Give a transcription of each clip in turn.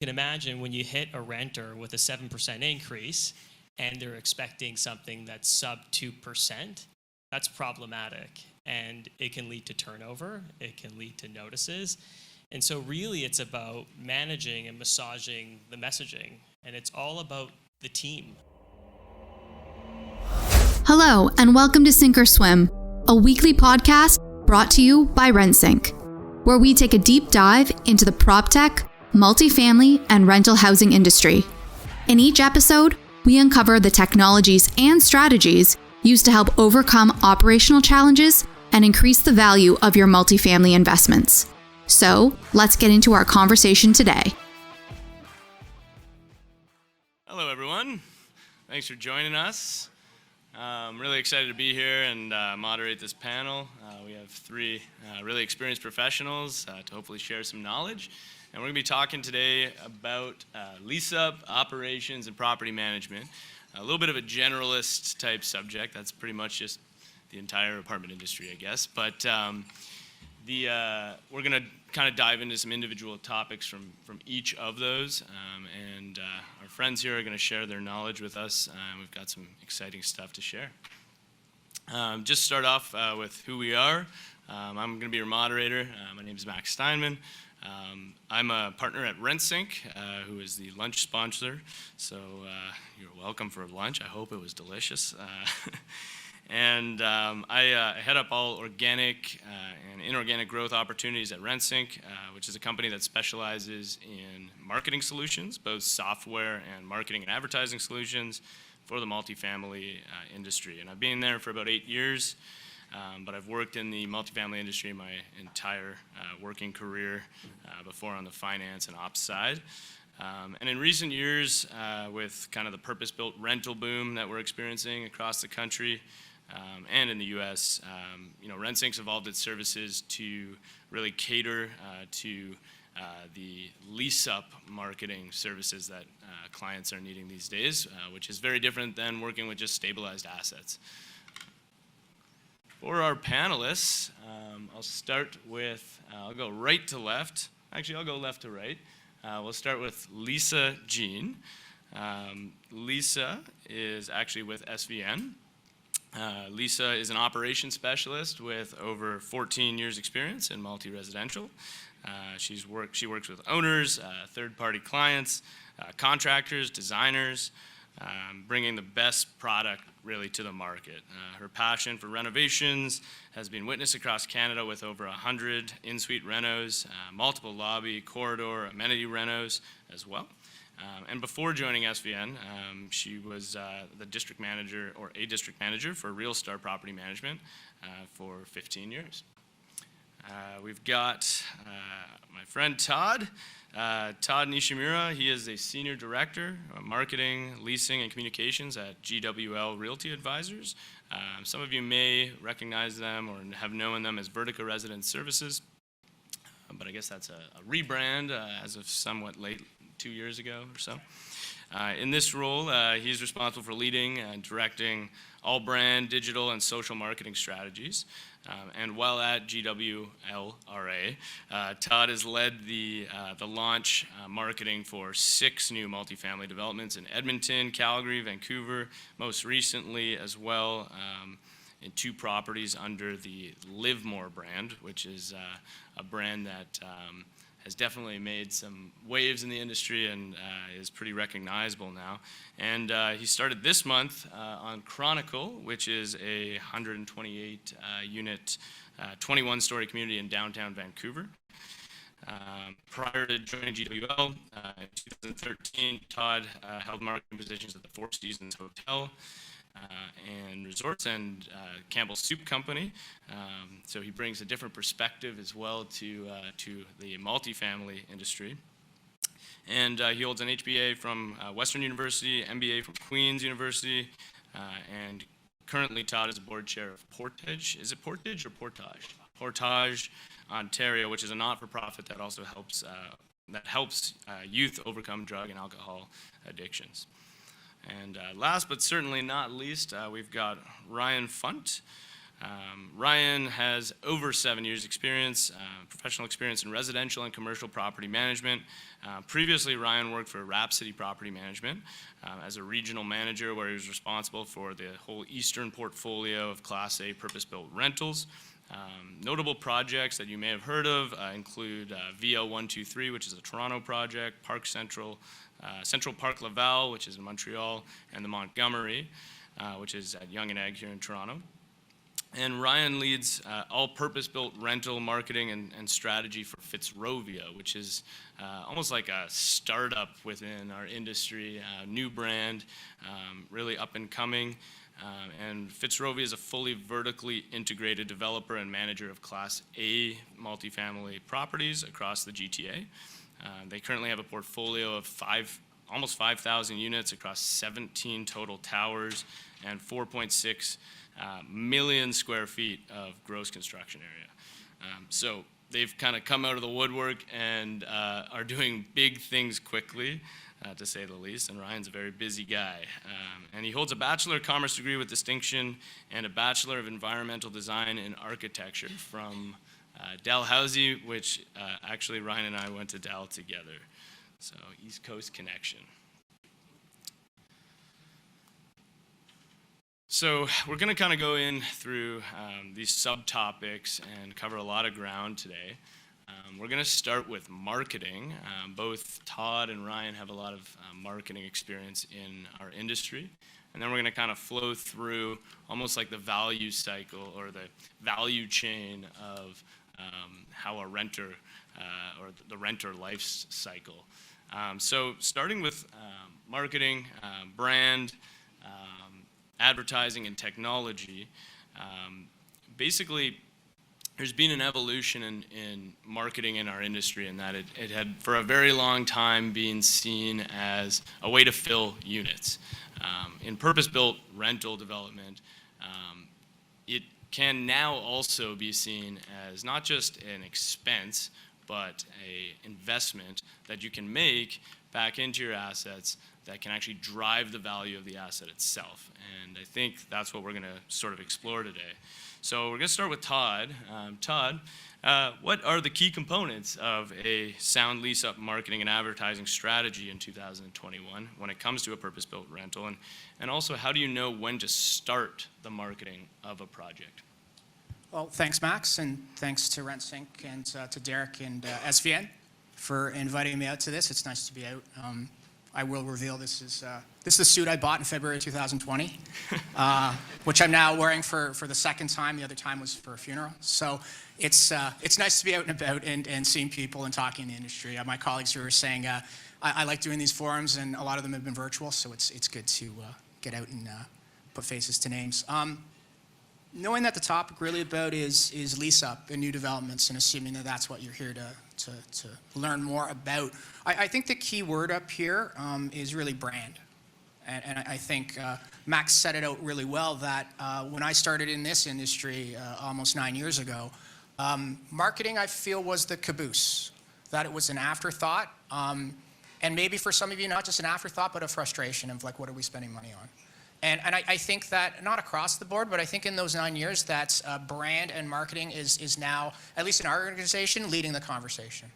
You can imagine when you hit a renter with a 7% increase and they're expecting something that's sub 2%, that's problematic. And it can lead to turnover, it can lead to notices. And so really it's about managing and massaging the messaging. And it's all about the team. Hello, and welcome to Sink or Swim, a weekly podcast brought to you by Rentsync, where we take a deep dive into the PropTech, multifamily, and rental housing industry. In each episode, we uncover the technologies and strategies used to help overcome operational challenges and increase the value of your multifamily investments. So, let's get into our conversation today. Hello, everyone. Thanks for joining us. I'm really excited to be here and moderate this panel. We have three really experienced professionals to hopefully share some knowledge. And we're going to be talking today about lease-up, operations, and property management. A little bit of a generalist type subject. That's pretty much just the entire apartment industry, I guess. But we're going to kind of dive into some individual topics from each of those. And our friends here are going to share their knowledge with us. We've got some exciting stuff to share. Just start off with who we are. I'm going to be your moderator. My name is Max Steinman. I'm a partner at Rentsync, who is the lunch sponsor. So you're welcome for lunch. I hope it was delicious. And I head up all organic and inorganic growth opportunities at Rentsync, which is a company that specializes in marketing solutions, both software and marketing and advertising solutions for the multifamily industry. And I've been there for about 8 years, but I've worked in the multifamily industry my entire working career before on the finance and ops side. And in recent years, with kind of the purpose-built rental boom that we're experiencing across the country, and in the U.S., Rentsync's evolved its services to really cater to the lease-up marketing services that clients are needing these days, which is very different than working with just stabilized assets. For our panelists, I'll start with, I'll go right to left. Actually, I'll go left to right. We'll start with Lisa Jean. Lisa is actually with SVN. Lisa is an operations specialist with over 14 years experience in multi-residential. She works with owners, third-party clients, contractors, designers, bringing the best product really to the market. Her passion for renovations has been witnessed across Canada with over 100 in-suite renos, multiple lobby, corridor, amenity renos as well. And before joining SVN, she was the district manager or a district manager for Real Star Property Management for 15 years. We've got my friend Todd Nishimura. He is a senior director of marketing, leasing, and communications at GWLRA Advisors. Some of you may recognize them or have known them as Vertica Residence Services, but I guess that's a rebrand as of somewhat late, 2 years ago or so. In this role, he's responsible for leading and directing all brand, digital, and social marketing strategies. And while at GWLRA, Todd has led the launch marketing for 6 new multifamily developments in Edmonton, Calgary, Vancouver, most recently as well in 2 properties under the Livemore brand, which is a brand that has definitely made some waves in the industry and is pretty recognizable now. And he started this month on Chronicle, which is a 128-unit, 21-story community in downtown Vancouver. Prior to joining GWL, in 2013, Todd held marketing positions at the Four Seasons Hotel and Resorts and Campbell's Soup Company. So he brings a different perspective as well to the multifamily industry. And he holds an HBA from Western University, MBA from Queen's University, and currently Todd is a board chair of Portage. Is it Portage or Portage? Portage, Ontario, which is a not-for-profit that also helps youth overcome drug and alcohol addictions. And last but certainly not least, we've got Ryan Funt. Ryan has over 7 years experience, professional experience in residential and commercial property management. Previously, Ryan worked for Rhapsody Property Management as a regional manager, where he was responsible for the whole eastern portfolio of Class A purpose-built rentals. Notable projects that you may have heard of include VL123, which is a Toronto project, Park Central, Central Park Laval, which is in Montreal, and the Montgomery, which is at Yonge and Egg here in Toronto. And Ryan leads all purpose-built rental marketing and strategy for Fitzrovia, which is almost like a startup within our industry, new brand, really up and coming. And Fitzrovia is a fully vertically integrated developer and manager of Class A multifamily properties across the GTA. They currently have a portfolio of almost 5,000 units across 17 total towers and 4.6 million square feet of gross construction area. So they've kind of come out of the woodwork and are doing big things quickly, to say the least, and Ryan's a very busy guy. And he holds a Bachelor of Commerce degree with distinction and a Bachelor of Environmental Design and Architecture from Dalhousie, which actually Ryan and I went to Dal together. So East Coast connection. So we're going to kind of go in through these subtopics and cover a lot of ground today. We're going to start with marketing. Both Todd and Ryan have a lot of marketing experience in our industry. And then we're going to kind of flow through almost like the value cycle or the value chain of how a renter or the renter life cycle. So starting with marketing, brand, advertising, and technology, basically there's been an evolution in marketing in our industry, in that it had for a very long time been seen as a way to fill units. In purpose-built rental development, it can now also be seen as not just an expense, but an investment that you can make back into your assets that can actually drive the value of the asset itself. And I think that's what we're going to sort of explore today. So we're going to start with Todd. Todd, what are the key components of a sound lease-up marketing and advertising strategy in 2021 when it comes to a purpose-built rental? And also, how do you know when to start the marketing of a project? Well, thanks, Max, and thanks to Rentsync and to Derek and SVN for inviting me out to this. It's nice to be out. I will reveal this is the suit I bought in February 2020, which I'm now wearing for the second time. The other time was for a funeral. So it's nice to be out and about and seeing people and talking in the industry. My colleagues who were saying I like doing these forums, and a lot of them have been virtual, so it's good to get out and put faces to names. Knowing that the topic really about is lease-up and new developments, and assuming that that's what you're here to learn more about, I think the key word up here is really brand. And I think Max set it out really well that when I started in this industry almost 9 years ago, marketing, I feel, was the caboose, that it was an afterthought, and maybe for some of you, not just an afterthought, but a frustration of like, what are we spending money on? And I think that, not across the board, but I think in those 9 years that brand and marketing is now, at least in our organization, leading the conversation.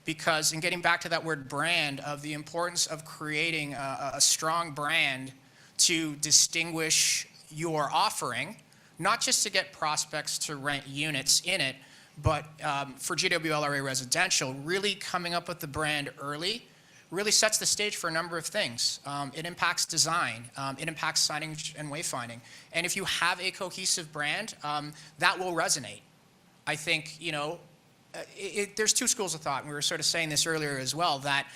Because in getting back to that word brand, of the importance of creating a strong brand to distinguish your offering, not just to get prospects to rent units in it, but for GWLRA residential, really coming up with the brand early really sets the stage for a number of things. It impacts design, it impacts signage and wayfinding. And if you have a cohesive brand, that will resonate. I think, there's two schools of thought, and we were sort of saying this earlier as well, that,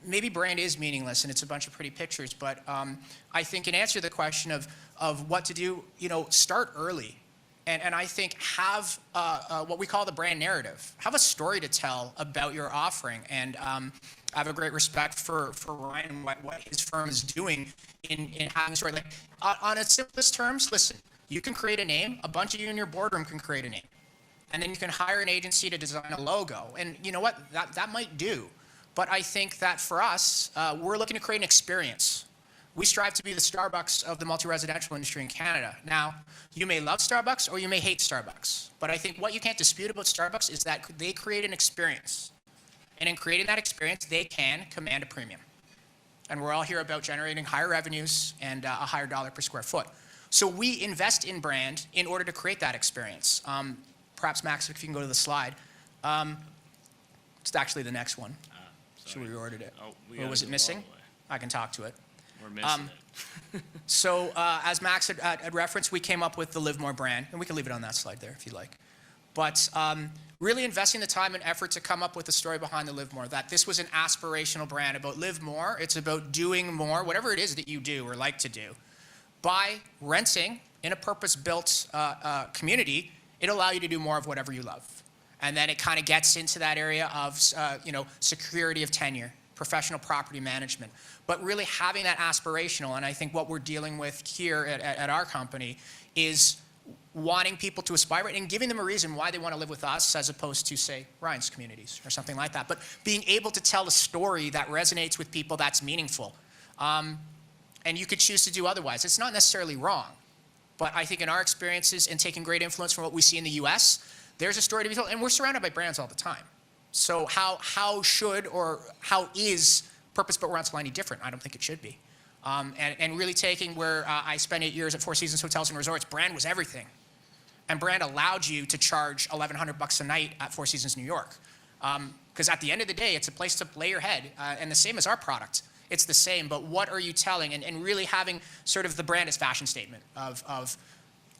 maybe brand is meaningless and it's a bunch of pretty pictures, but I think in answer to the question of what to do, start early. And I think have what we call the brand narrative. Have a story to tell about your offering. And I have a great respect for Ryan and what his firm is doing in having a story. Like, on its simplest terms, listen, you can create a name. A bunch of you in your boardroom can create a name. And then you can hire an agency to design a logo. And you know what? That might do. But I think that for us, we're looking to create an experience. We strive to be the Starbucks of the multi-residential industry in Canada. Now, you may love Starbucks or you may hate Starbucks, but I think what you can't dispute about Starbucks is that they create an experience. And in creating that experience, they can command a premium. And we're all here about generating higher revenues and a higher dollar per square foot. So we invest in brand in order to create that experience. Perhaps, Max, if you can go to the slide. It's actually the next one. Should we reordered it? Or was it missing? I can talk to it. We're missing it. So as Max had referenced, we came up with the Live More brand, and we can leave it on that slide there if you'd like. But really investing the time and effort to come up with the story behind the Live More, that this was an aspirational brand about live more. It's about doing more, whatever it is that you do or like to do. By renting in a purpose-built community, it'll allow you to do more of whatever you love. And then it kind of gets into that area of security of tenure, professional property management, but really having that aspirational. And I think what we're dealing with here at our company is wanting people to aspire and giving them a reason why they want to live with us as opposed to, say, Ryan's communities or something like that. But being able to tell a story that resonates with people that's meaningful. And you could choose to do otherwise. It's not necessarily wrong. But I think in our experiences and taking great influence from what we see in the US, there's a story to be told. And we're surrounded by brands all the time. So how should or how is purpose-built rental any different? I don't think it should be. And really taking where I spent 8 years at Four Seasons Hotels and Resorts, brand was everything. And brand allowed you to charge $1,100 a night at Four Seasons New York. Because at the end of the day, it's a place to lay your head. And the same as our product. It's the same, but what are you telling? And really having sort of the brand as fashion statement of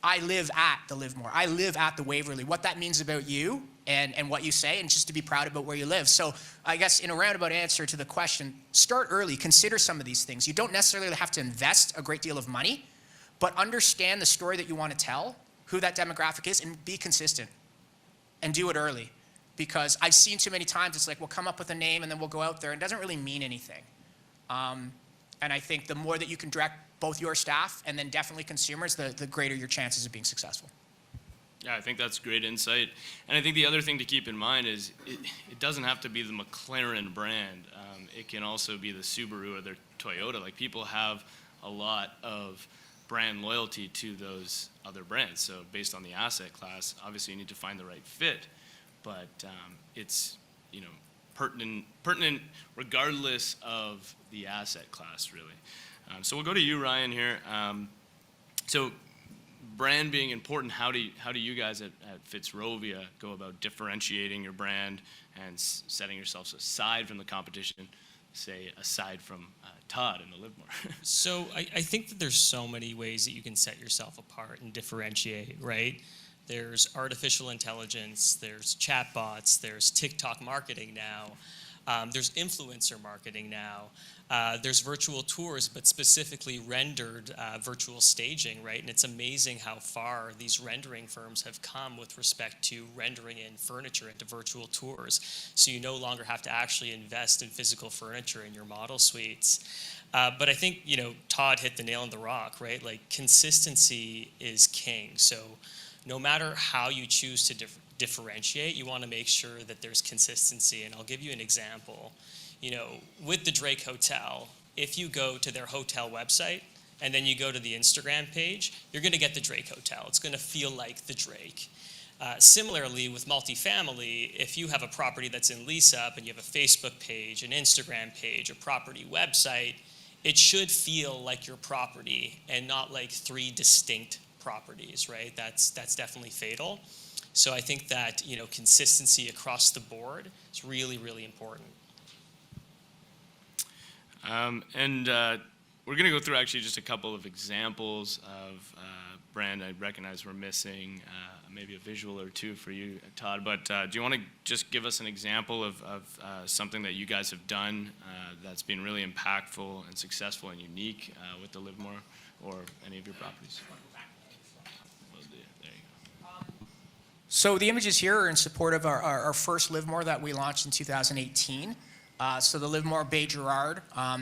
I live at the Live More. I live at the Waverly. What that means about you and what you say, and just to be proud about where you live. So I guess in a roundabout answer to the question, start early, consider some of these things. You don't necessarily have to invest a great deal of money, but understand the story that you want to tell, who that demographic is, and be consistent. And do it early. Because I've seen too many times, it's like we'll come up with a name and then we'll go out there, and it doesn't really mean anything. And I think the more that you can direct both your staff and then definitely consumers, the greater your chances of being successful. Yeah, I think that's great insight. And I think the other thing to keep in mind is it doesn't have to be the McLaren brand. It can also be the Subaru or the Toyota. Like, people have a lot of brand loyalty to those other brands. So based on the asset class, obviously you need to find the right fit. But it's, pertinent regardless of the asset class, really. So we'll go to you, Ryan, here. So brand being important, how do you guys at Fitzrovia go about differentiating your brand and setting yourselves aside from the competition, say aside from Todd and the Live More? So I think that there's so many ways that you can set yourself apart and differentiate, right? There's artificial intelligence, there's chatbots, there's TikTok marketing now, there's influencer marketing now, there's virtual tours, but specifically rendered virtual staging, right? And it's amazing how far these rendering firms have come with respect to rendering in furniture into virtual tours. So you no longer have to actually invest in physical furniture in your model suites. But I think, Todd hit the nail on the rock, right? Like, consistency is king. So no matter how you choose to differentiate, you want to make sure that there's consistency. And I'll give you an example. With the Drake Hotel, if you go to their hotel website and then you go to the Instagram page, you're going to get the Drake Hotel. It's going to feel like the Drake. Similarly, with multifamily, if you have a property that's in Lease-up and you have a Facebook page, an Instagram page, a property website, it should feel like your property and not like 3 distinct properties, right? That's definitely fatal. So I think that, consistency across the board is really, really important. We're going to go through actually just a couple of examples of brand I recognize we're missing, maybe a visual or two for you, Todd. But do you want to just give us an example of something that you guys have done that's been really impactful and successful and unique with the Live More or any of your properties? There you go. So the images here are in support of our first Live More that we launched in 2018. So the Live More Bay Girard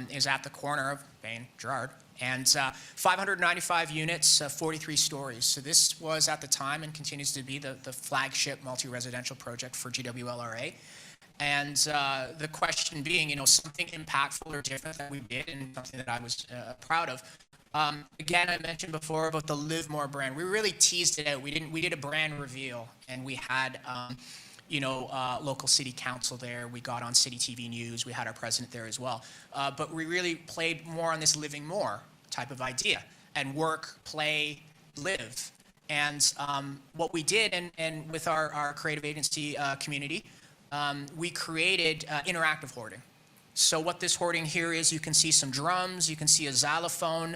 is at the corner of Bay and Girard, and 595 units, 43 stories. So this was at the time and continues to be the flagship multi-residential project for GWLRA. And the question being, something impactful or different that we did, and something that I was proud of. Again, I mentioned before about the Live More brand. We really teased it out. We did a brand reveal, and we had, local city council there. We got on City TV News. We had our president there as well. But we really played more on this living more type of idea, and work, play, live. And what we did, and with our creative agency community, we created interactive hoarding. So what this hoarding here is, you can see some drums, you can see a xylophone.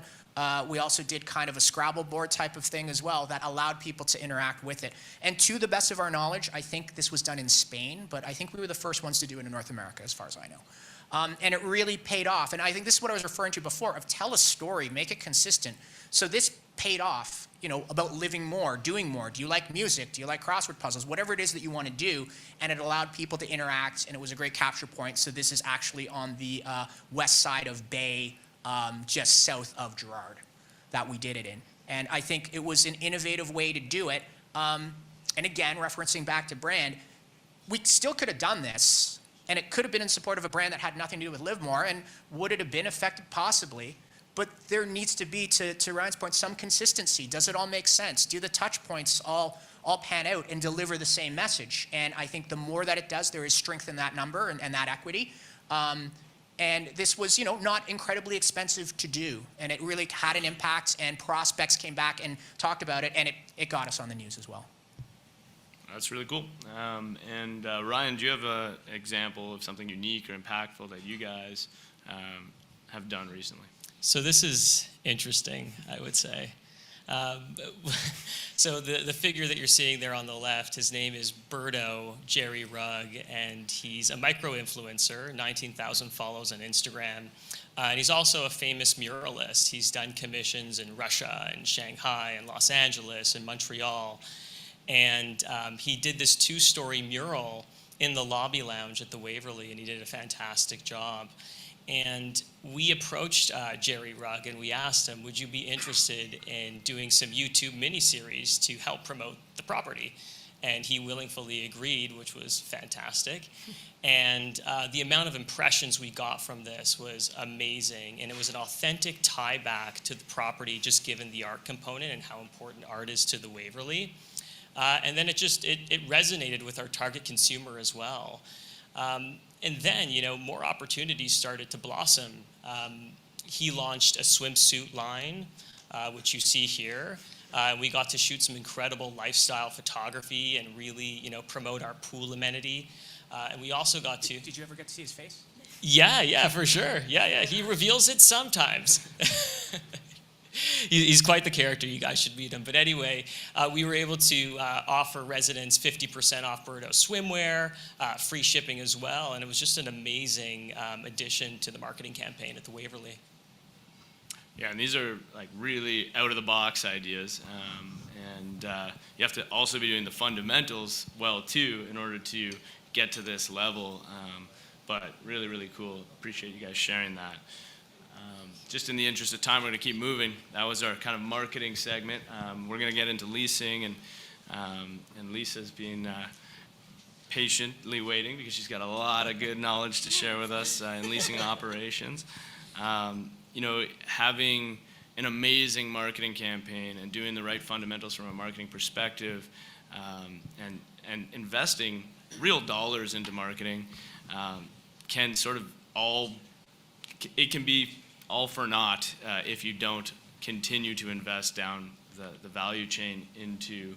We also did kind of a Scrabble board type of thing as well that allowed people to interact with it. And to the best of our knowledge, I think this was done in Spain, but I think we were the first ones to do it in North America, as far as I know. And it really paid off. And I think this is what I was referring to before, of tell a story, make it consistent. So this paid off, about living more, doing more. Do you like music? Do you like crossword puzzles? Whatever it is that you want to do. And it allowed people to interact, and it was a great capture point. So this is actually on the west side of Bay, just south of Gerrard, that we did it in. And I think it was an innovative way to do it. And again, referencing back to brand, we still could have done this, and it could have been in support of a brand that had nothing to do with Live More. And would it have been effective? Possibly. But there needs to be, to Ryan's point, some consistency. Does it all make sense? Do the touch points all pan out and deliver the same message? And I think the more that it does, there is strength in that number and that equity. And this was, not incredibly expensive to do. And it really had an impact, and prospects came back and talked about it, and it got us on the news as well. That's really cool. And Ryan, do you have an example of something unique or impactful that you guys have done recently? So this is interesting, I would say. So the figure that you're seeing there on the left, his name is Berto Jerry Rugg, and he's a micro-influencer, 19,000 follows on Instagram. And he's also a famous muralist. He's done commissions in Russia and Shanghai and Los Angeles and Montreal. And he did this 2-story mural in the lobby lounge at the Waverly, and he did a fantastic job. And we approached Jerry Rugg, and we asked him, would you be interested in doing some YouTube miniseries to help promote the property? And he willingly agreed, which was fantastic. And the amount of impressions we got from this was amazing. And it was an authentic tie back to the property, just given the art component and how important art is to the Waverly. And then it resonated with our target consumer as well. And then, more opportunities started to blossom. He launched a swimsuit line, which you see here. We got to shoot some incredible lifestyle photography and really, promote our pool amenity. And we also got to... Did you ever get to see his face? Yeah, for sure. Yeah. He reveals it sometimes. He's quite the character. You guys should meet him. But anyway, we were able to offer residents 50% off Berto swimwear, free shipping as well, and it was just an amazing addition to the marketing campaign at the Waverly. Yeah, and these are like really out-of-the-box ideas, and you have to also be doing the fundamentals well too in order to get to this level. But really, really cool. Appreciate you guys sharing that. Just in the interest of time, we're going to keep moving. That was our kind of marketing segment. We're going to get into leasing, and Lisa's been patiently waiting because she's got a lot of good knowledge to share with us in leasing and operations. Having an amazing marketing campaign and doing the right fundamentals from a marketing perspective, and investing real dollars into marketing can sort of it can be all for naught if you don't continue to invest down the value chain into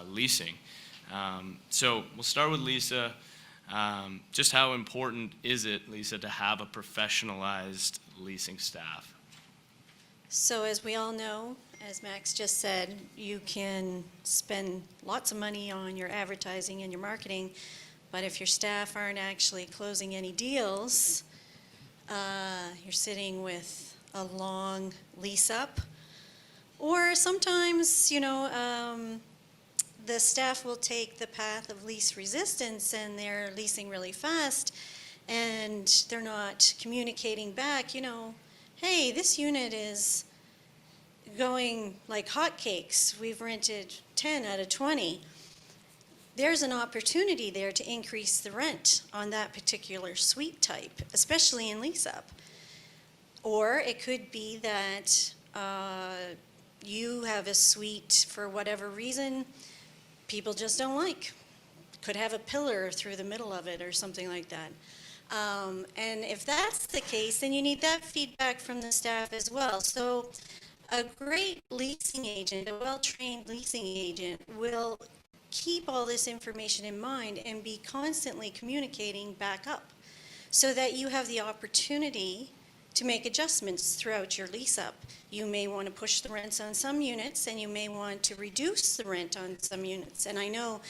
leasing. So we'll start with Lisa. Just how important is it, Lisa, to have a professionalized leasing staff? So as we all know, as Max just said, you can spend lots of money on your advertising and your marketing, but if your staff aren't actually closing any deals, you're sitting with a long lease-up. Or sometimes, the staff will take the path of lease resistance and they're leasing really fast and they're not communicating back, hey, this unit is going like hotcakes. We've rented 10 out of 20. there's an opportunity there to increase the rent on that particular suite type, especially in lease-up. Or it could be that you have a suite for whatever reason people just don't like. Could have a pillar through the middle of it or something like that. And if that's the case, then you need that feedback from the staff as well. So a great leasing agent, a well-trained leasing agent, will keep all this information in mind and be constantly communicating back up so that you have the opportunity to make adjustments throughout your lease-up. You may want to push the rents on some units, and you may want to reduce the rent on some units. And I know,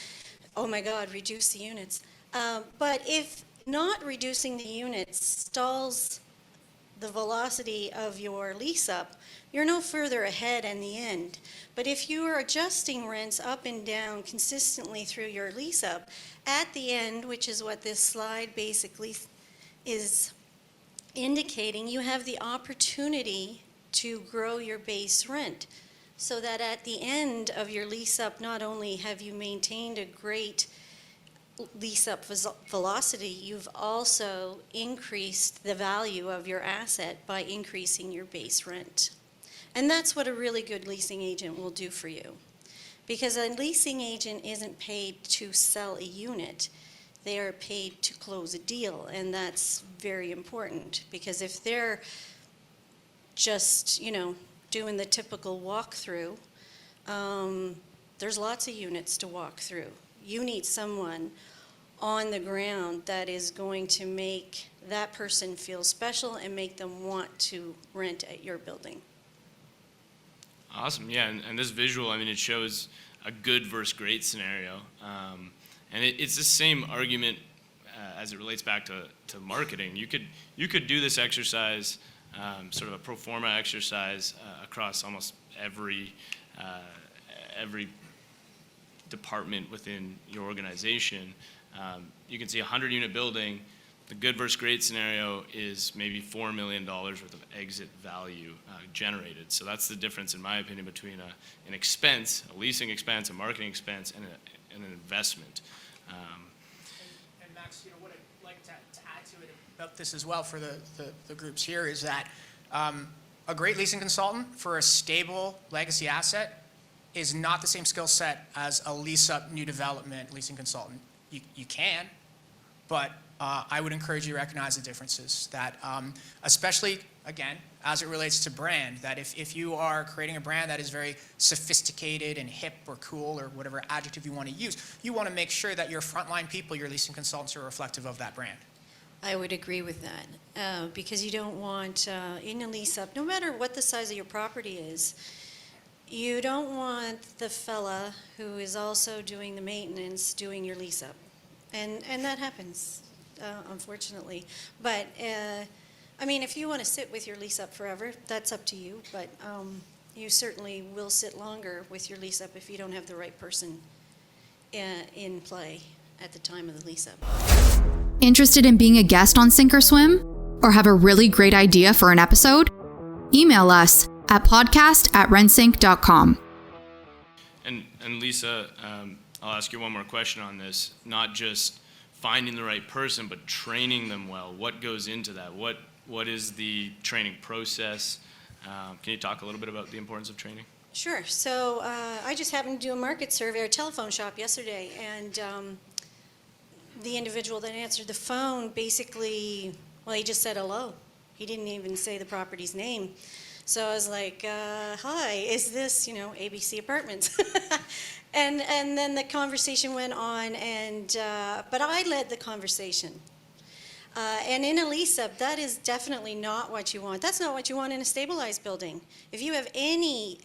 oh my God, reduce the units. But if not reducing the units stalls the velocity of your lease-up, you're no further ahead in the end. But if you are adjusting rents up and down consistently through your lease-up, at the end, which is what this slide basically is indicating, you have the opportunity to grow your base rent so that at the end of your lease-up, not only have you maintained a great lease-up velocity, you've also increased the value of your asset by increasing your base rent. And that's what a really good leasing agent will do for you. Because a leasing agent isn't paid to sell a unit. They are paid to close a deal, and that's very important, because if they're just, doing the typical walkthrough, there's lots of units to walk through. You need someone on the ground that is going to make that person feel special and make them want to rent at your building. Awesome, yeah, and this visual, it shows a good versus great scenario. And it's the same argument as it relates back to marketing. You could do this exercise, sort of a pro forma exercise across almost every department within your organization. You can see a 100-unit building. The good versus great scenario is maybe $4 million worth of exit value generated. So that's the difference, in my opinion, between an expense, a leasing expense, a marketing expense, and an investment. And Max, what I'd like to add to it about this as well for the groups here is that a great leasing consultant for a stable legacy asset is not the same skill set as a lease-up new development leasing consultant. You can, but I would encourage you to recognize the differences that, especially, again, as it relates to brand, that if you are creating a brand that is very sophisticated and hip or cool or whatever adjective you want to use, you want to make sure that your frontline people, your leasing consultants, are reflective of that brand. I would agree with that, because you don't want, in a lease-up, no matter what the size of your property is, you don't want the fella who is also doing the maintenance doing your lease-up. And that happens, unfortunately. But, if you want to sit with your lease-up forever, that's up to you. But you certainly will sit longer with your lease-up if you don't have the right person in play at the time of the lease-up. Interested in being a guest on Sink or Swim? Or have a really great idea for an episode? Email us at podcast@rentsync.com. And Lisa, I'll ask you one more question on this. Not just finding the right person, but training them well. What goes into that? What is the training process? Can you talk a little bit about the importance of training? Sure. So I just happened to do a market survey or telephone shop yesterday, and the individual that answered the phone basically, he just said hello. He didn't even say the property's name. So I was like, hi, is this, ABC Apartments? and then the conversation went on, but I led the conversation. And in a lease-up, that is definitely not what you want. That's not what you want in a stabilized building. If you have any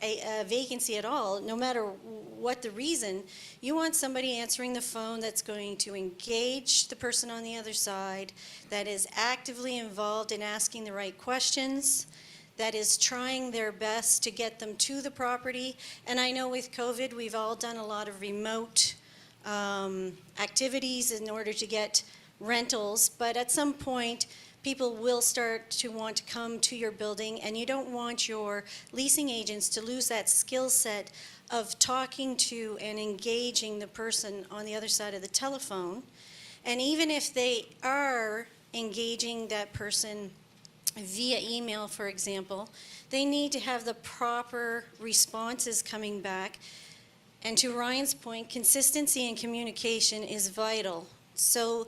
vacancy at all, no matter what the reason, you want somebody answering the phone that's going to engage the person on the other side, that is actively involved in asking the right questions, that is trying their best to get them to the property. And I know with COVID, we've all done a lot of remote activities in order to get rentals, but at some point, people will start to want to come to your building, and you don't want your leasing agents to lose that skill set of talking to and engaging the person on the other side of the telephone. And even if they are engaging that person via email, for example, they need to have the proper responses coming back. And to Ryan's point, consistency in communication is vital. So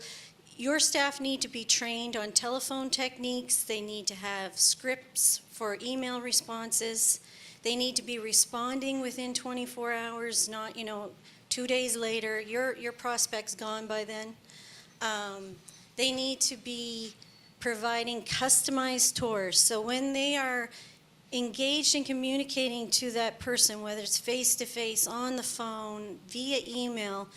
your staff need to be trained on telephone techniques. They need to have scripts for email responses. They need to be responding within 24 hours, not, 2 days later. Your prospect's gone by then. They need to be providing customized tours. So when they are engaged in communicating to that person, whether it's face-to-face, on the phone, via email,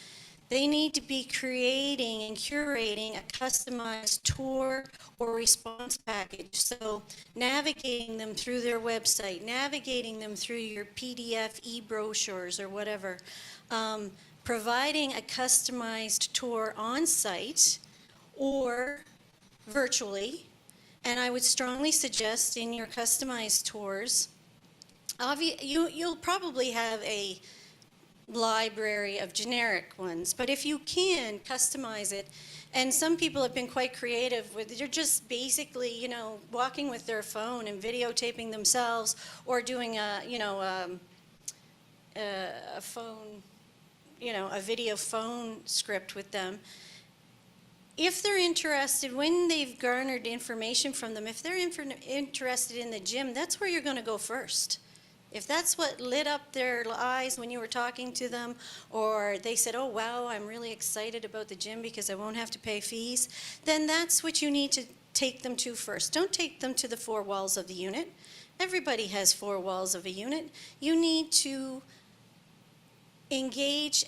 they need to be creating and curating a customized tour or response package. So navigating them through their website, navigating them through your PDF e-brochures or whatever, providing a customized tour on site or virtually. And I would strongly suggest in your customized tours, you'll probably have a library of generic ones, but if you can customize it, and some people have been quite creative with, they're just basically, walking with their phone and videotaping themselves, or doing a phone, a video phone script with them. If they're interested, when they've garnered information from them, if they're interested in the gym, that's where you're going to go first. If that's what lit up their eyes when you were talking to them, or they said, oh, wow, I'm really excited about the gym because I won't have to pay fees, then that's what you need to take them to first. Don't take them to the 4 walls of the unit. Everybody has 4 walls of a unit. You need to engage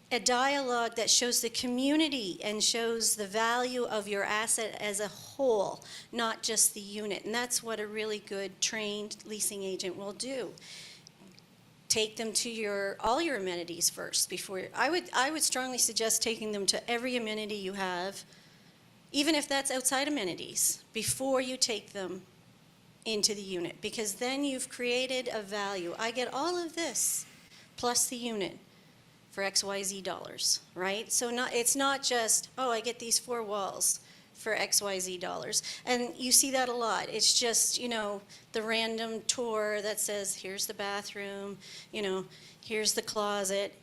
a dialogue that shows the community and shows the value of your asset as a whole, not just the unit. And that's what a really good trained leasing agent will do. Take them to all your amenities first before. I would strongly suggest taking them to every amenity you have, even if that's outside amenities, before you take them into the unit, because then you've created a value. I get all of this plus the unit for XYZ dollars, right? So it's not just, oh, I get these 4 walls for XYZ dollars. And you see that a lot. It's just, the random tour that says, here's the bathroom, here's the closet.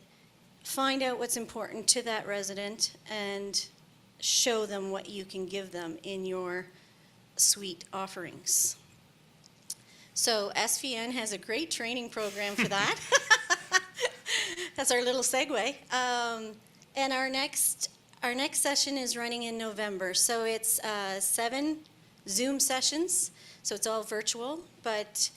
Find out what's important to that resident and show them what you can give them in your suite offerings. So SVN has a great training program for that. That's our little segue. And our next session is running in November. So it's 7 Zoom sessions. So it's all virtual, but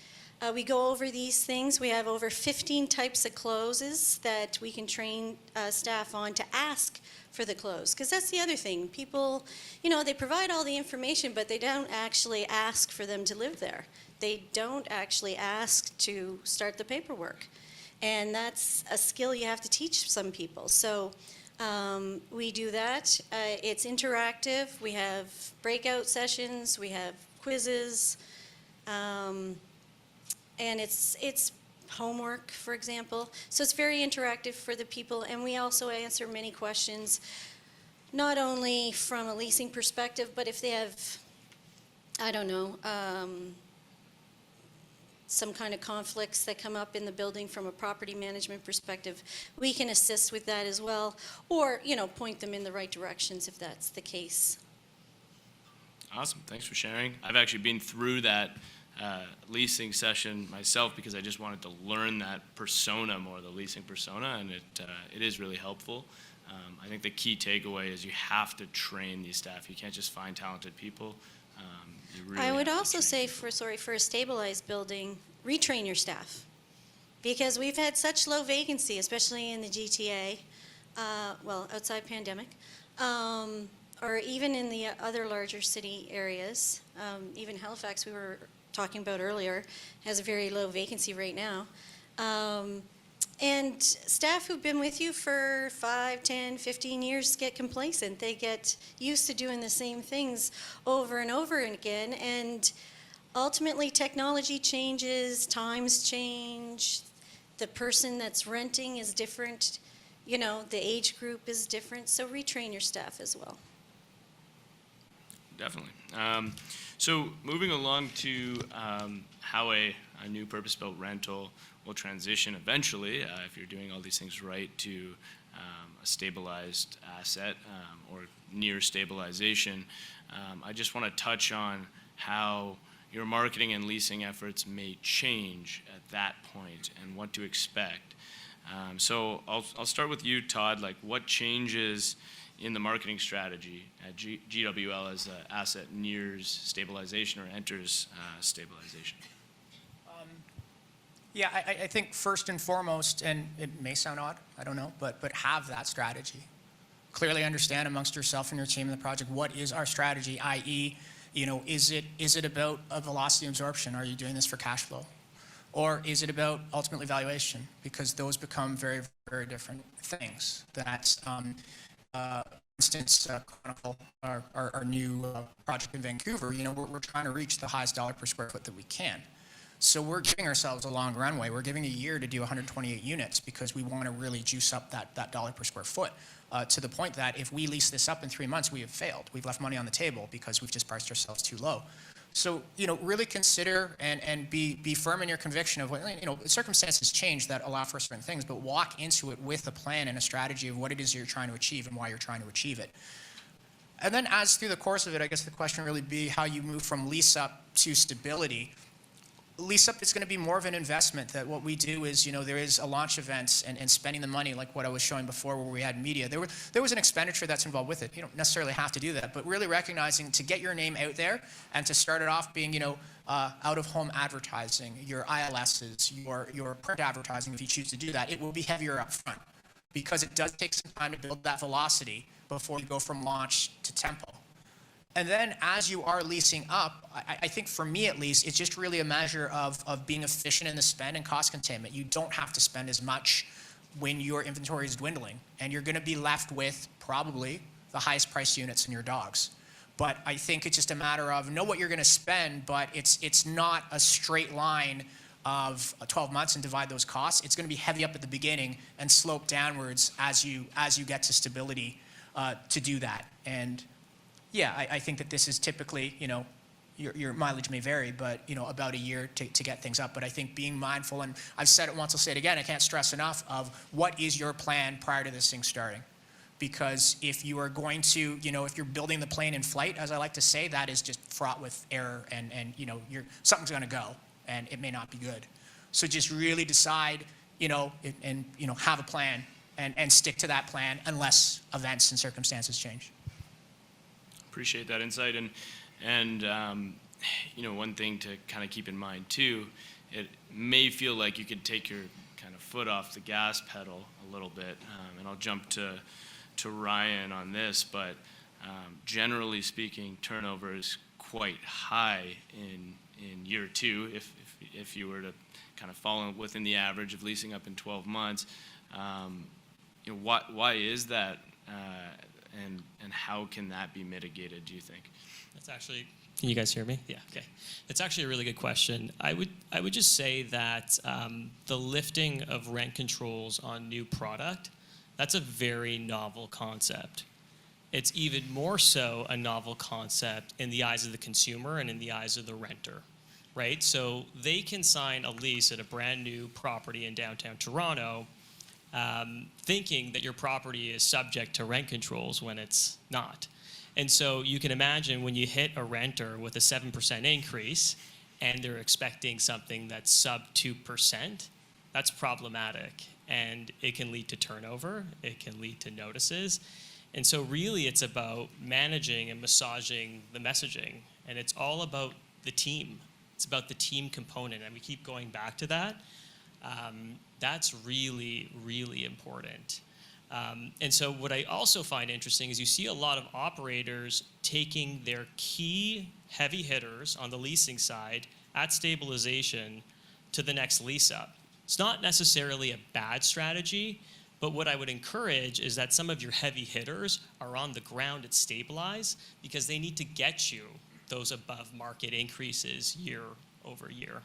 we go over these things. We have over 15 types of closes that we can train staff on to ask for the close. Because that's the other thing. People, they provide all the information, but they don't actually ask for them to live there. They don't actually ask to start the paperwork. And that's a skill you have to teach some people. So we do that. It's interactive. We have breakout sessions. We have quizzes. And it's homework, for example. So it's very interactive for the people. And we also answer many questions, not only from a leasing perspective, but if they have, some kind of conflicts that come up in the building from a property management perspective, we can assist with that as well, or point them in the right directions if that's the case. Awesome, thanks for sharing. I've actually been through that leasing session myself because I just wanted to learn that persona more, the leasing persona, and it is really helpful. I think the key takeaway is you have to train these staff. You can't just find talented people. I would also say for a stabilized building, retrain your staff, because we've had such low vacancy, especially in the GTA, outside pandemic, or even in the other larger city areas. Even Halifax, we were talking about earlier, has a very low vacancy rate now. And staff who've been with you for 5, 10, 15 years get complacent. They get used to doing the same things over and over again. And ultimately, technology changes, times change, the person that's renting is different, you know, the age group is different, so retrain your staff as well. Definitely. So moving along to how a new purpose-built rental will transition eventually, if you're doing all these things right, to a stabilized asset or near stabilization. I just want to touch on how your marketing and leasing efforts may change at that point and what to expect. So I'll start with you, Todd. Like, what changes in the marketing strategy at GWL as an asset nears stabilization or enters stabilization? Yeah, I think first and foremost, and it may sound odd, I don't know, but have that strategy. Clearly understand amongst yourself and your team in the project, what is our strategy, i.e., you know, is it about a velocity absorption? Are you doing this for cash flow? Or is it about ultimately valuation? Because those become very, very different things. That's, for instance, Chronicle, our new project in Vancouver, you know, we're trying to reach the highest dollar per square foot that we can. So we're giving ourselves a long runway. We're giving a year to do 128 units because we want to really juice up that dollar per square foot to the point that if we lease this up in 3 months, we have failed. We've left money on the table because we've just priced ourselves too low. So, you know, really consider and be firm in your conviction of, you know, circumstances change that allow for certain things, but walk into it with a plan and a strategy of what it is you're trying to achieve and why you're trying to achieve it. And then as through the course of it, I guess the question really be how you move from lease-up to stability. Lease-up is going to be more of an investment. That what we do is, you know, there is a launch events and spending the money like what I was showing before where we had media. There was an expenditure that's involved with it. You don't necessarily have to do that, but really recognizing to get your name out there and to start it off being, you know, out-of-home advertising, your ILSs, your print advertising, if you choose to do that, it will be heavier up front because it does take some time to build that velocity before you go from launch to tempo. And then as you are leasing up, I think for me at least, it's just really a measure of being efficient in the spend and cost containment. You don't have to spend as much when your inventory is dwindling, and you're going to be left with probably the highest priced units in your dogs. But I think it's just a matter of know what you're going to spend, but it's not a straight line of 12 months and divide those costs. It's going to be heavy up at the beginning and slope downwards as you get to stability to do that. And yeah, I think that this is typically, you know, your mileage may vary, but, you know, about a year to get things up. But I think being mindful, and I've said it once, I'll say it again, I can't stress enough of what is your plan prior to this thing starting. Because if you are going to, you know, if you're building the plane in flight, as I like to say, that is just fraught with error and you know, something's going to go and it may not be good. So just really decide, you know, and you know, have a plan and stick to that plan unless events and circumstances change. Appreciate that insight, and you know, one thing to kind of keep in mind too, it may feel like you could take your kind of foot off the gas pedal a little bit, and I'll jump to Ryan on this, but generally speaking, turnover is quite high in year 2 if you were to kind of fall within the average of leasing up in 12 months. You know, why is that? And how can that be mitigated, do you think? That's actually, can you guys hear me? Yeah, okay. It's actually a really good question. I would just say that the lifting of rent controls on new product, that's a very novel concept. It's even more so a novel concept in the eyes of the consumer and in the eyes of the renter, right? So they can sign a lease at a brand new property in downtown Toronto thinking that your property is subject to rent controls when it's not. And so you can imagine when you hit a renter with a 7% increase and they're expecting something that's sub 2%, that's problematic. And it can lead to turnover, it can lead to notices. And so really it's about managing and massaging the messaging. And it's all about the team. It's about the team component. And we keep going back to that. That's really, really important. And so what I also find interesting is you see a lot of operators taking their key heavy hitters on the leasing side at stabilization to the next lease up. It's not necessarily a bad strategy, but what I would encourage is that some of your heavy hitters are on the ground at stabilize because they need to get you those above market increases year over year.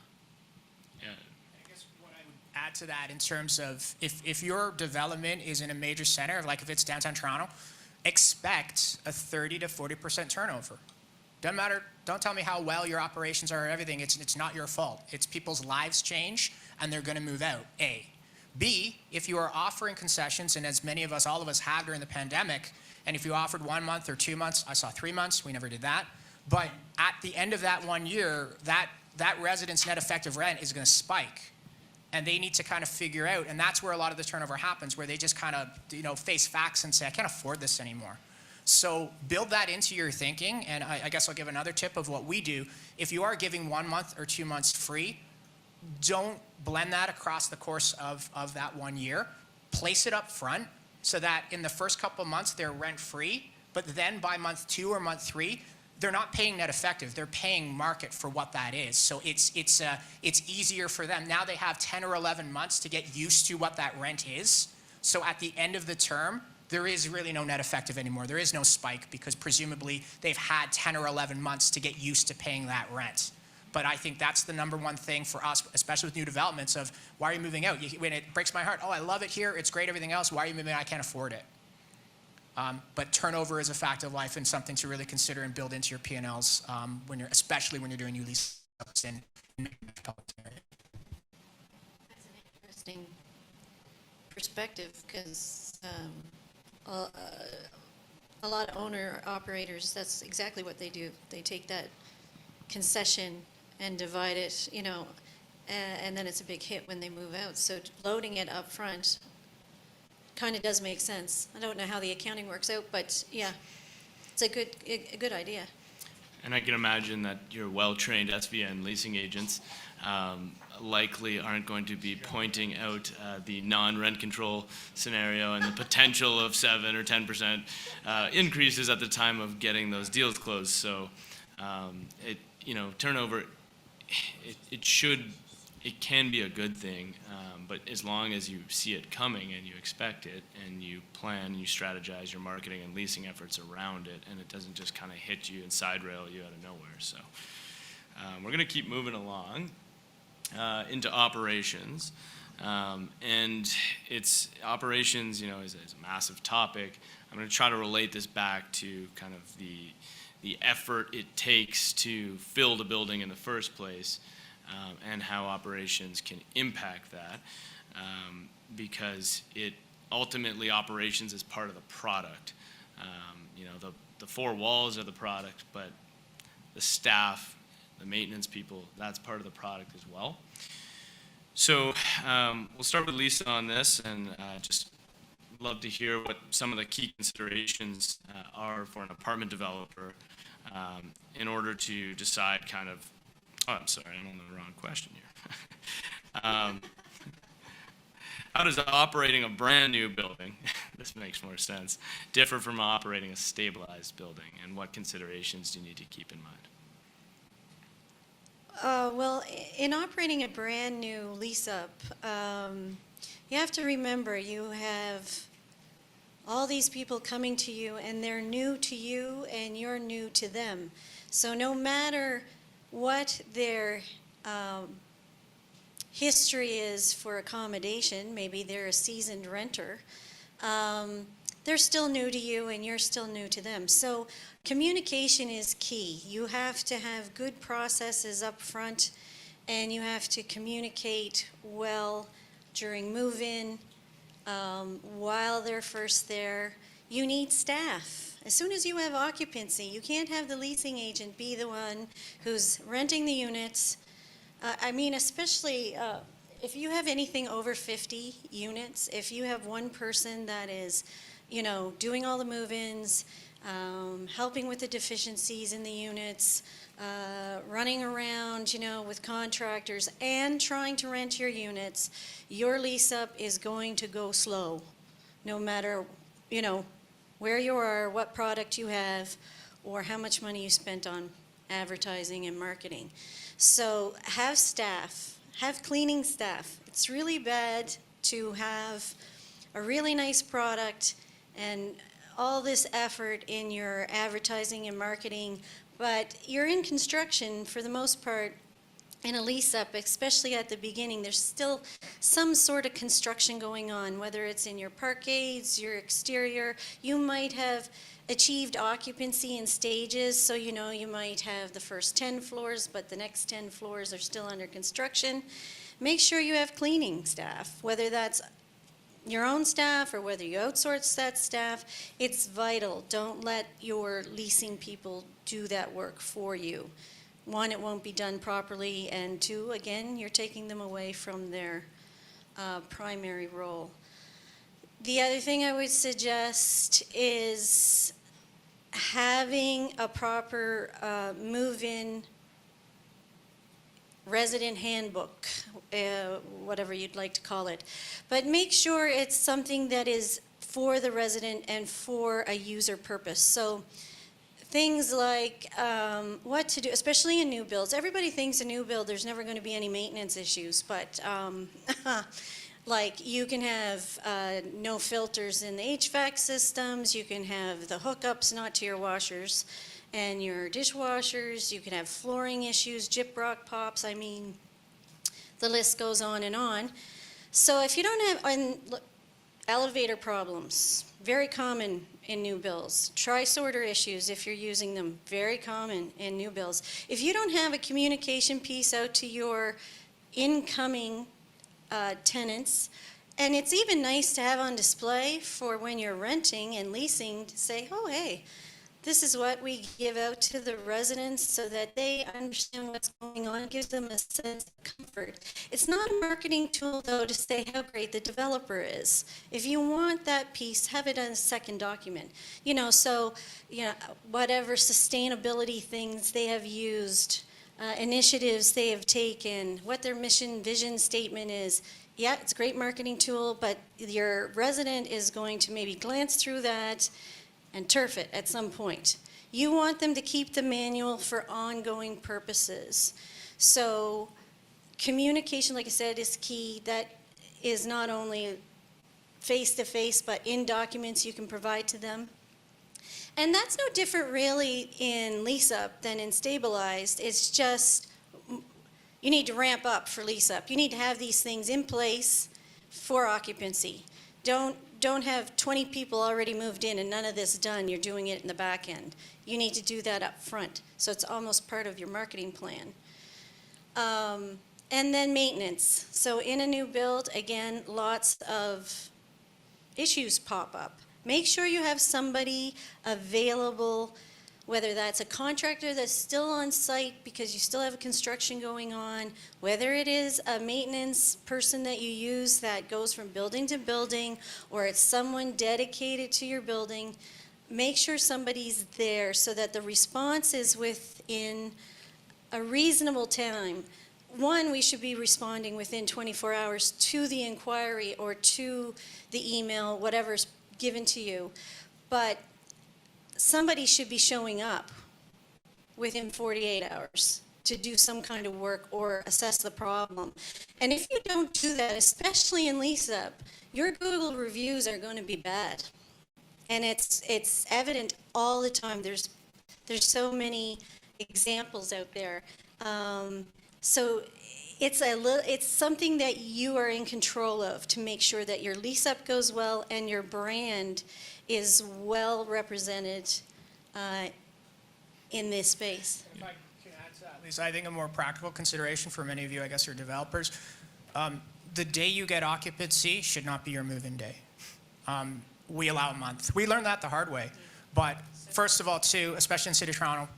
Yeah. I guess what I would add to that in terms of if your development is in a major center, like if it's downtown Toronto, expect a 30 to 40% turnover. Doesn't matter, don't tell me how well your operations are or everything, it's not your fault. It's people's lives change and they're gonna move out, A. B, if you are offering concessions, and as many of us, all of us have during the pandemic, and if you offered 1 month or 2 months, I saw 3 months, we never did that, but at the end of that 1 year, that resident's net effective rent is gonna spike. And they need to kind of figure out, and that's where a lot of the turnover happens, where they just kind of, face facts and say, I can't afford this anymore. So build that into your thinking, and I guess I'll give another tip of what we do. If you are giving 1 month or 2 months free, don't blend that across the course of that 1 year. Place it up front so that in the first couple months they're rent free, but then by month 2 or month 3, they're not paying net effective, they're paying market for what that is. So it's easier for them. Now they have 10 or 11 months to get used to what that rent is. So at the end of the term, there is really no net effective anymore. There is no spike because presumably they've had 10 or 11 months to get used to paying that rent. But I think that's the number one thing for us, especially with new developments of why are you moving out? When it breaks my heart, oh, I love it here, it's great, everything else, why are you moving out? I can't afford it. But turnover is a fact of life and something to really consider and build into your P&Ls especially when you're doing new lease-ups in metropolitan area. That's an interesting perspective because a lot of owner-operators, that's exactly what they do. They take that concession and divide it, and then it's a big hit when they move out. So loading it up front kind of does make sense. I don't know how the accounting works out, but yeah, it's a good idea. And I can imagine that your well-trained SVN leasing agents likely aren't going to be pointing out the non-rent control scenario and the potential of 7 or 10% increases at the time of getting those deals closed. So turnover, it can be a good thing, but as long as you see it coming and you expect it and you plan and you strategize your marketing and leasing efforts around it, and it doesn't just kind of hit you and side rail you out of nowhere. So we're going to keep moving along into operations. And it's operations, is a massive topic. I'm going to try to relate this back to kind of the effort it takes to fill the building in the first place, and how operations can impact that, because it ultimately operations is part of the product. The 4 walls are the product, but the staff, the maintenance people, that's part of the product as well. So we'll start with Lisa on this, and just love to hear what some of the key considerations are for an apartment developer in order to decide kind of, I'm sorry, I'm on the wrong question here. How does operating a brand new building, this makes more sense, differ from operating a stabilized building, and what considerations do you need to keep in mind? Well, in operating a brand new lease-up, you have to remember you have all these people coming to you, and they're new to you, and you're new to them. So no matter what their history is for accommodation, maybe they're a seasoned renter, they're still new to you and you're still new to them. So communication is key. You have to have good processes up front, and you have to communicate well during move-in, while they're first there. You need staff. As soon as you have occupancy, you can't have the leasing agent be the one who's renting the units. Especially if you have anything over 50 units, if you have one person that is, doing all the move-ins, helping with the deficiencies in the units, running around, with contractors and trying to rent your units, your lease-up is going to go slow, no matter, where you are, what product you have, or how much money you spent on advertising and marketing. So have staff, have cleaning staff. It's really bad to have a really nice product and all this effort in your advertising and marketing, but you're in construction for the most part in a lease-up, especially at the beginning. There's still some sort of construction going on, whether it's in your parkades, your exterior. You might have achieved occupancy in stages, so you know you might have the first 10 floors, but the next 10 floors are still under construction. Make sure you have cleaning staff, whether that's your own staff or whether you outsource that staff. It's vital. Don't let your leasing people do that work for you. One, it won't be done properly, and two, again, you're taking them away from their primary role. The other thing I would suggest is having a proper move-in resident handbook, whatever you'd like to call it. But make sure it's something that is for the resident and for a user purpose. So things like what to do, especially in new builds. Everybody thinks a new build, there's never going to be any maintenance issues, but like you can have no filters in the HVAC systems, you can have the hookups not to your washers and your dishwashers, you can have flooring issues, gyprock pops, I mean, the list goes on and on. So if you don't have, and look, elevator problems, very common in new builds. Tri-sorter issues, if you're using them, very common in new builds. If you don't have a communication piece out to your incoming tenants, and it's even nice to have on display for when you're renting and leasing to say, oh, hey, this is what we give out to the residents so that they understand what's going on, gives them a sense of comfort. It's not a marketing tool, though, to say how great the developer is. If you want that piece, have it on a second document. You know, so, you know, whatever sustainability things they have used, initiatives they have taken, what their mission, vision statement is. Yeah, it's a great marketing tool, but your resident is going to maybe glance through that and turf it at some point. You want them to keep the manual for ongoing purposes. So communication, like I said, is key. That is not only face-to-face, but in documents you can provide to them. And that's no different really in lease-up than in stabilized. It's just you need to ramp up for lease-up. You need to have these things in place for occupancy. Don't have 20 people already moved in and none of this done. You're doing it in the back end. You need to do that up front. So it's almost part of your marketing plan. And then maintenance. So in a new build, again, lots of issues pop up. Make sure you have somebody available, whether that's a contractor that's still on site because you still have construction going on, whether it is a maintenance person that you use that goes from building to building, or it's someone dedicated to your building. Make sure somebody's there so that the response is within a reasonable time. One, we should be responding within 24 hours to the inquiry or to the email, whatever's given to you. But somebody should be showing up within 48 hours to do some kind of work or assess the problem. And if you don't do that, especially in lease-up, your Google reviews are going to be bad. And it's evident all the time. There's so many examples out there. So it's something that you are in control of to make sure that your lease-up goes well and your brand is well represented in this space. If I can add to that, Lisa, I think a more practical consideration for many of you, I guess, are developers. The day you get occupancy should not be your move-in day. We allow a month. We learned that the hard way. But first of all, too, especially in City of Toronto,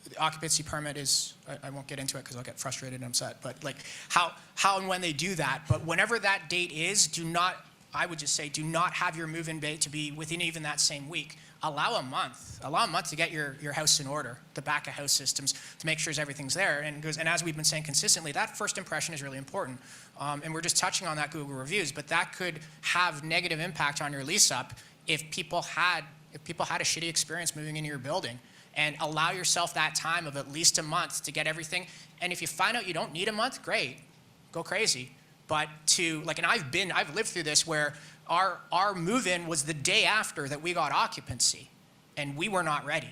the occupancy permit is, I won't get into it because I'll get frustrated and upset, but like how and when they do that, but whenever that date is, I would just say, do not have your move-in date to be within even that same week. Allow a month to get your house in order, the back-of-house systems, to make sure everything's there. And as we've been saying consistently, that first impression is really important. And we're just touching on that Google reviews, but that could have negative impact on your lease-up if people had a shitty experience moving into your building. And allow yourself that time of at least a month to get everything. And if you find out you don't need a month, great. go crazy. But and I've lived through this where our move-in was the day after that we got occupancy, and we were not ready.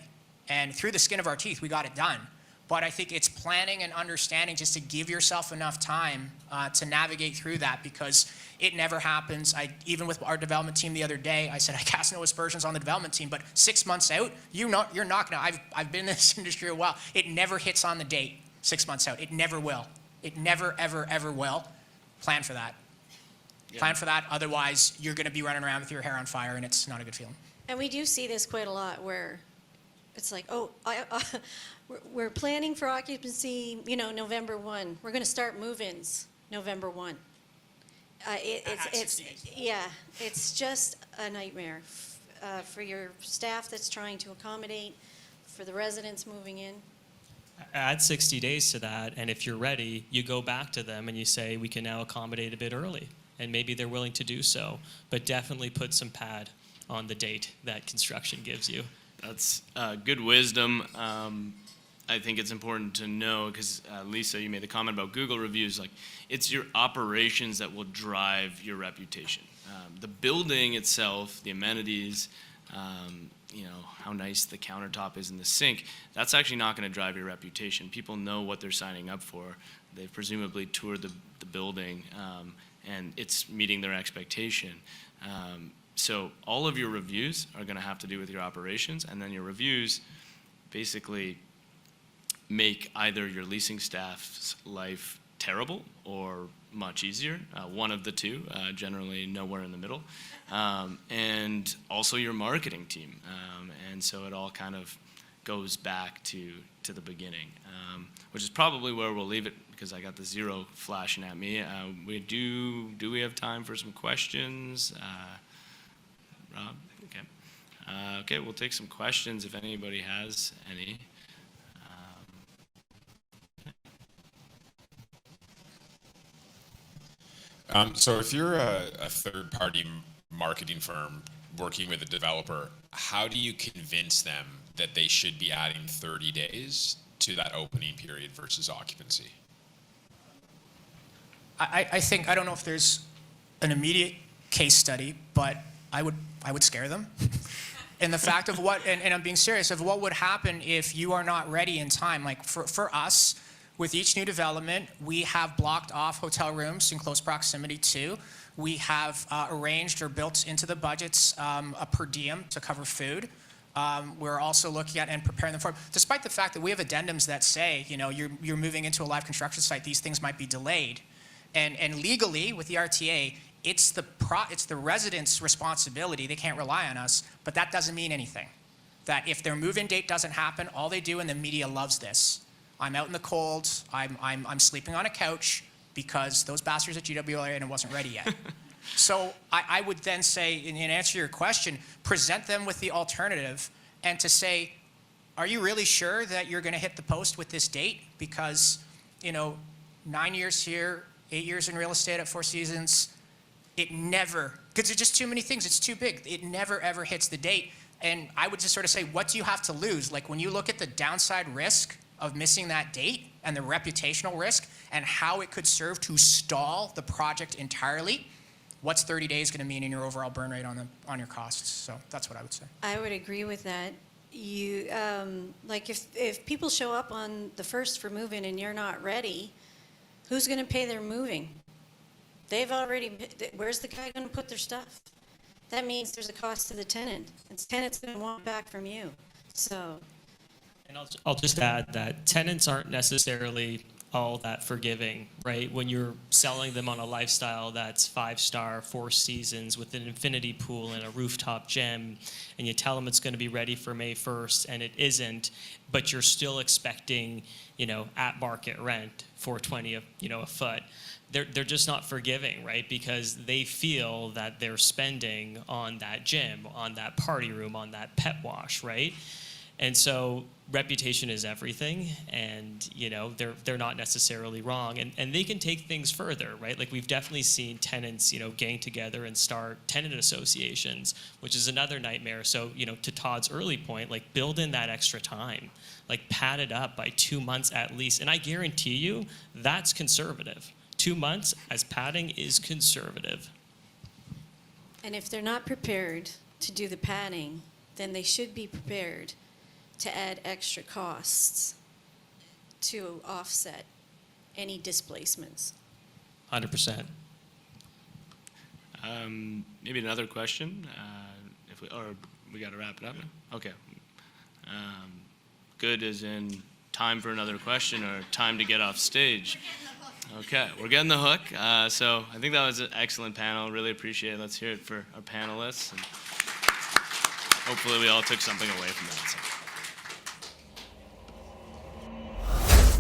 And through the skin of our teeth, we got it done. But I think it's planning and understanding just to give yourself enough time to navigate through that, because it never happens. Even with our development team the other day, I said I cast no aspersions on the development team, but 6 months out, you're not gonna. I've been in this industry a while. It never hits on the date 6 months out. It never will. It never, ever, ever will. Plan for that. Yeah. Plan for that. Otherwise, you're going to be running around with your hair on fire, and it's not a good feeling. And we do see this quite a lot, where it's like, oh, we're planning for occupancy, November 1. We're going to start move-ins November 1. It's just a nightmare for your staff that's trying to accommodate, for the residents moving in. Add 60 days to that, and if you're ready, you go back to them and you say, we can now accommodate a bit early. And maybe they're willing to do so, but definitely put some pad on the date that construction gives you. That's good wisdom. I think it's important to know, because Lisa, you made the comment about Google reviews, like it's your operations that will drive your reputation. The building itself, the amenities, how nice the countertop is in the sink, that's actually not going to drive your reputation. People know what they're signing up for. They've presumably toured the building, and it's meeting their expectation. So all of your reviews are going to have to do with your operations, and then your reviews basically make either your leasing staff's life terrible or much easier, one of the two, generally nowhere in the middle, and also your marketing team. And so it all kind of goes back to the beginning, which is probably where we'll leave it, because I got the zero flashing at me. Do we have time for some questions? Rob? Okay. Okay, we'll take some questions if anybody has any. So if you're a third-party marketing firm working with a developer, how do you convince them that they should be adding 30 days to that opening period versus occupancy? I think, I don't know if there's an immediate case study, but I would scare them. And the fact of what, and I'm being serious, of what would happen if you are not ready in time. Like for us, with each new development, we have blocked off hotel rooms in close proximity to. We have arranged or built into the budgets a per diem to cover food. We're also looking at and preparing them for, despite the fact that we have addendums that say, you're moving into a live construction site, these things might be delayed. And legally, with the RTA, it's the residents' responsibility. They can't rely on us, but that doesn't mean anything. That if their move-in date doesn't happen, all they do, and the media loves this, I'm out in the cold, I'm sleeping on a couch because those bastards at GWLRA and it wasn't ready yet. So I would then say, in answer to your question, present them with the alternative and to say, are you really sure that you're going to hit the post with this date? Because, 9 years here, 8 years in real estate at Four Seasons, it never, because there's just too many things, it's too big. It never, ever hits the date. And I would just sort of say, what do you have to lose? Like when you look at the downside risk of missing that date and the reputational risk and how it could serve to stall the project entirely, what's 30 days going to mean in your overall burn rate on your costs? So that's what I would say. I would agree with that. You like if people show up on the 1st for move-in and you're not ready, who's going to pay their moving? They've already. Where's the guy going to put their stuff? That means there's a cost to the tenant. And the tenant's going to want it back from you. So. And I'll just add that tenants aren't necessarily all that forgiving, right? When you're selling them on a lifestyle that's 5-star, 4 seasons with an infinity pool and a rooftop gym, and you tell them it's going to be ready for May 1st and it isn't, but you're still expecting, at market rent, $420 a foot. They're just not forgiving, right? Because they feel that they're spending on that gym, on that party room, on that pet wash, right? And so reputation is everything, and they're not necessarily wrong, and they can take things further, right? Like we've definitely seen tenants gang together and start tenant associations, which is another nightmare. So to Todd's early point, like build in that extra time, like pad it up by 2 months at least, and I guarantee you that's conservative. 2 months as padding is conservative. And if they're not prepared to do the padding, then they should be prepared to add extra costs to offset any displacements. 100%. Maybe another question, or we got to wrap it up. Okay. Good as in time for another question or time to get off stage. Okay, we're getting the hook. So I think that was an excellent panel. Really appreciate it. Let's hear it for our panelists. And hopefully we all took something away from that. So.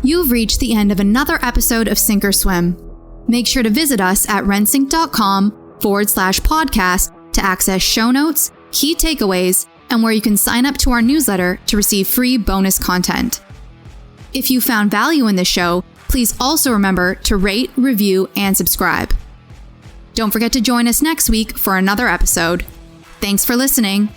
You've reached the end of another episode of Sink or Swim. Make sure to visit us at rentsync.com/podcast to access show notes, key takeaways, and where you can sign up to our newsletter to receive free bonus content. If you found value in this show, please also remember to rate, review, and subscribe. Don't forget to join us next week for another episode. Thanks for listening.